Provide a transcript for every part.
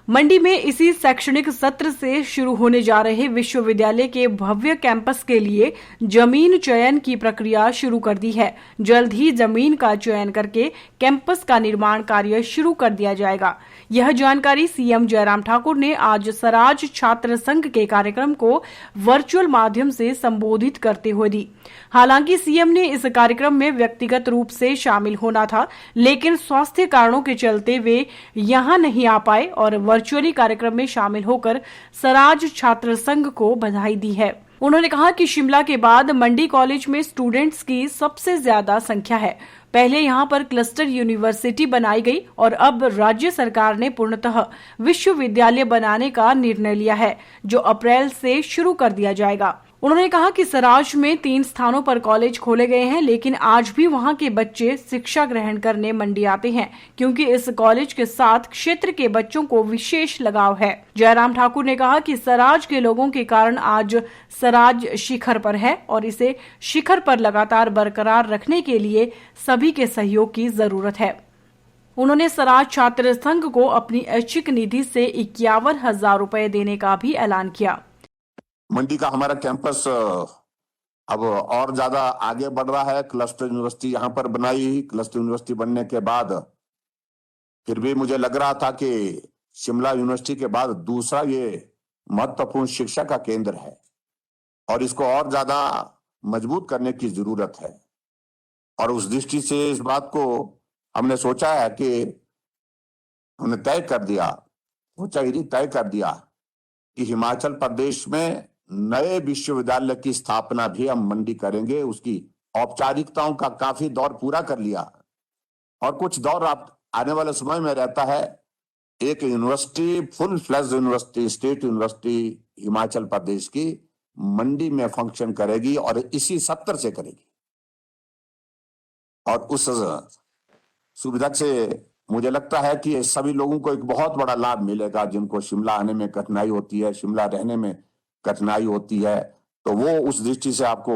मंडी में इसी शैक्षणिक सत्र से शुरू होने जा रहे विश्वविद्यालय के भव्य कैंपस के लिए जमीन चयन की प्रक्रिया शुरू कर दी है। जल्द ही जमीन का चयन करके कैंपस का निर्माण कार्य शुरू कर दिया जाएगा। यह जानकारी सीएम जयराम ठाकुर ने आज सराज छात्र संघ के कार्यक्रम को वर्चुअल माध्यम से संबोधित करते हुए दी। हालांकि सीएम ने इस कार्यक्रम में व्यक्तिगत रूप से शामिल होना था, लेकिन स्वास्थ्य कारणों के चलते वे यहां नहीं आ पाए और वर्चुअली कार्यक्रम में शामिल होकर सराज छात्र संघ को बधाई दी है। उन्होंने कहा कि शिमला के बाद मंडी कॉलेज में स्टूडेंट्स की सबसे ज्यादा संख्या है। पहले यहां पर क्लस्टर यूनिवर्सिटी बनाई गई और अब राज्य सरकार ने पूर्णतः विश्वविद्यालय बनाने का निर्णय लिया है, जो अप्रैल से शुरू कर दिया जाएगा। उन्होंने कहा कि सराज में 3 स्थानों पर कॉलेज खोले गए हैं, लेकिन आज भी वहां के बच्चे शिक्षा ग्रहण करने मंडी आते हैं, क्योंकि इस कॉलेज के साथ क्षेत्र के बच्चों को विशेष लगाव है। जयराम ठाकुर ने कहा कि सराज के लोगों के कारण आज सराज शिखर पर है और इसे शिखर पर लगातार बरकरार रखने के लिए सभी के सहयोग की जरूरत है। उन्होंने सराज छात्र संघ को अपनी ऐच्छिक निधि से 51,000 रुपए देने का भी ऐलान किया। मंडी का हमारा कैंपस अब और ज्यादा आगे बढ़ रहा है। क्लस्टर यूनिवर्सिटी यहाँ पर बनाई। क्लस्टर यूनिवर्सिटी बनने के बाद फिर भी मुझे लग रहा था कि शिमला यूनिवर्सिटी के बाद दूसरा ये महत्वपूर्ण शिक्षा का केंद्र है और इसको और ज्यादा मजबूत करने की जरूरत है। और उस दृष्टि से इस बात को हमने सोचा है कि हमने तय कर दिया कि हिमाचल प्रदेश में नए विश्वविद्यालय की स्थापना भी हम मंडी करेंगे। उसकी औपचारिकताओं का काफी दौर पूरा कर लिया और कुछ दौर आने वाले समय में रहता है। एक university, full fledged university, state university Himachal Pradesh की मंडी में फंक्शन करेगी और इसी सत्र से करेगी। और उस सुविधा से मुझे लगता है कि सभी लोगों को एक बहुत बड़ा लाभ मिलेगा, जिनको शिमला आने में कठिनाई होती है, शिमला रहने में कठिनाई होती है, तो वो उस दृष्टि से आपको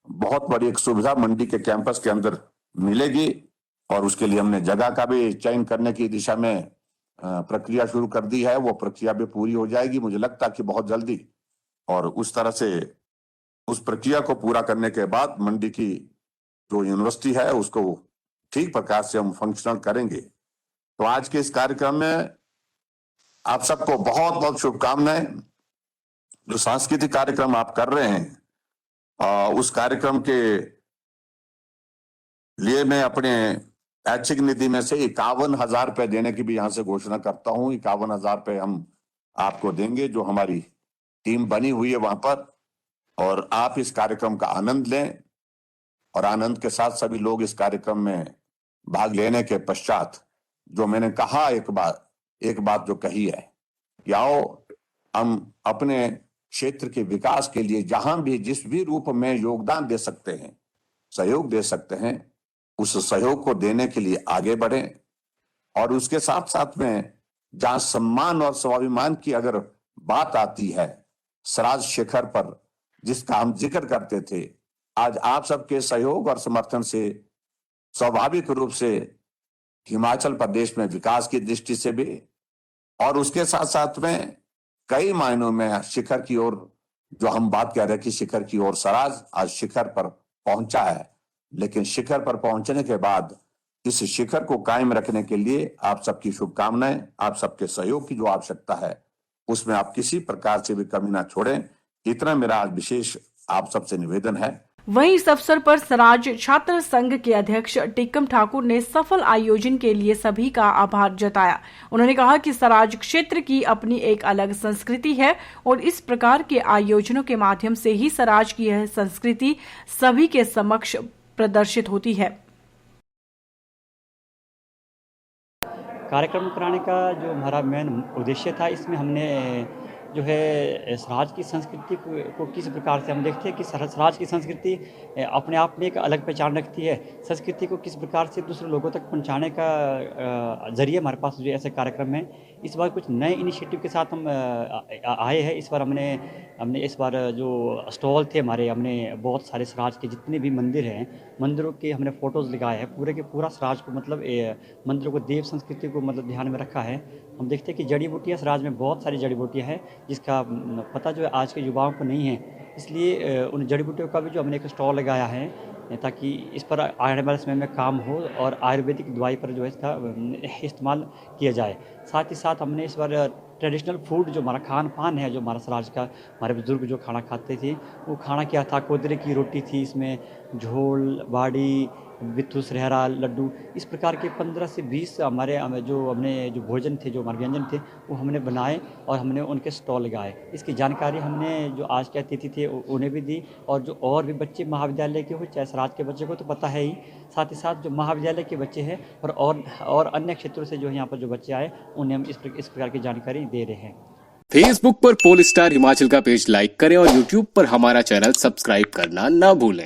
बहुत बड़ी एक सुविधा मंडी के कैंपस के अंदर मिलेगी। और उसके लिए हमने जगह का भी चयन करने की दिशा में प्रक्रिया शुरू कर दी है। वो प्रक्रिया भी पूरी हो जाएगी, मुझे लगता है कि बहुत जल्दी। और उस तरह से उस प्रक्रिया को पूरा करने के बाद मंडी की जो यूनिवर्सिटी है उसको ठीक प्रकार से हम फंक्शनल करेंगे। तो आज के इस कार्यक्रम में आप सबको बहुत बहुत शुभकामनाएं। जो सांस्कृतिक कार्यक्रम आप कर रहे हैं उस कार्यक्रम के लिए मैं अपने ऐच्छिक निधि में से 51,000 रुपए देने की भी यहां से घोषणा करता हूं। 51,000 रुपए हम आपको देंगे, जो हमारी टीम बनी हुई है वहां पर, और आप इस कार्यक्रम का आनंद लें। और आनंद के साथ सभी लोग इस कार्यक्रम में भाग लेने के पश्चात जो मैंने कहा, एक बात जो कही है कि आओ हम अपने क्षेत्र के विकास के लिए जहां भी जिस भी रूप में योगदान दे सकते हैं, सहयोग दे सकते हैं, उस सहयोग को देने के लिए आगे बढ़ें। और उसके साथ साथ में जहां सम्मान और स्वाभिमान की अगर बात आती है, सराज शिखर पर जिसका हम जिक्र करते थे, आज आप सबके सहयोग और समर्थन से स्वाभाविक रूप से हिमाचल प्रदेश में विकास की दृष्टि से भी और उसके साथ साथ में कई मायनों में शिखर की ओर, जो हम बात कर रहे हैं कि शिखर की ओर सराज आज शिखर पर पहुंचा है। लेकिन शिखर पर पहुंचने के बाद इस शिखर को कायम रखने के लिए आप सबकी शुभकामनाएं, आप सबके सहयोग की जो आवश्यकता है उसमें आप किसी प्रकार से भी कमी ना छोड़ें। इतना मेरा आज विशेष आप सबसे निवेदन है। वहीं इस अवसर पर सराज छात्र संघ के अध्यक्ष टिक्कम ठाकुर ने सफल आयोजन के लिए सभी का आभार जताया। उन्होंने कहा कि सराज क्षेत्र की अपनी एक अलग संस्कृति है और इस प्रकार के आयोजनों के माध्यम से ही सराज की यह संस्कृति सभी के समक्ष प्रदर्शित होती है। कार्यक्रम कराने का जो हमारा मेन उद्देश्य था, इसमें हमने जो है सराज की संस्कृति को किस प्रकार से हम देखते हैं कि सराज की संस्कृति अपने आप में एक अलग पहचान रखती है। संस्कृति को किस प्रकार से दूसरे लोगों तक पहुंचाने का जरिए हमारे पास जो ऐसे कार्यक्रम है। इस बार कुछ नए इनिशिएटिव के साथ हम आए हैं। इस बार हमने इस बार जो स्टॉल थे हमारे, हमने बहुत सारे सराज के जितने भी मंदिर हैं, मंदिरों के हमने फ़ोटोज़ लगाए हैं। पूरे के पूरा सराज को मतलब मंदिरों को, देव संस्कृति को मतलब ध्यान में रखा है। हम देखते हैं कि जड़ी बूटियाँ इस राज्य में बहुत सारी जड़ी बूटियाँ हैं जिसका पता जो है आज के युवाओं को नहीं है। इसलिए उन जड़ी बूटियों का भी जो हमने एक स्टॉल लगाया है ताकि इस पर आने वाले समय में काम हो और आयुर्वेदिक दवाई पर जो है इसका इस्तेमाल किया जाए। साथ ही साथ हमने इस बार ट्रेडिशनल फूड जो हमारा खान पान है, जो हमारा स्वराज का हमारे बुजुर्ग जो खाना खाते थे, वो खाना क्या था, कोदरे की रोटी थी, इसमें झोल बाड़ी, बिट्ठू सरहरा, लड्डू, इस प्रकार के 15 से 20 हमने जो भोजन थे, जो हमारे व्यंजन थे, वो हमने बनाए और हमने उनके स्टॉल लगाए। इसकी जानकारी हमने जो आज के अतिथि थे उन्हें भी दी और जो और भी बच्चे महाविद्यालय के हो, चाहे स्वराज के बच्चे को तो पता है ही, साथ ही साथ जो महाविद्यालय के बच्चे हैं और अन्य क्षेत्रों से जो यहाँ पर जो बच्चे आए उन्हें हम इस प्रकार की जानकारी दे रहे हैं। फेसबुक पर पोलस्टार हिमाचल का पेज लाइक करें और यूट्यूब पर हमारा चैनल सब्सक्राइब करना ना भूलें।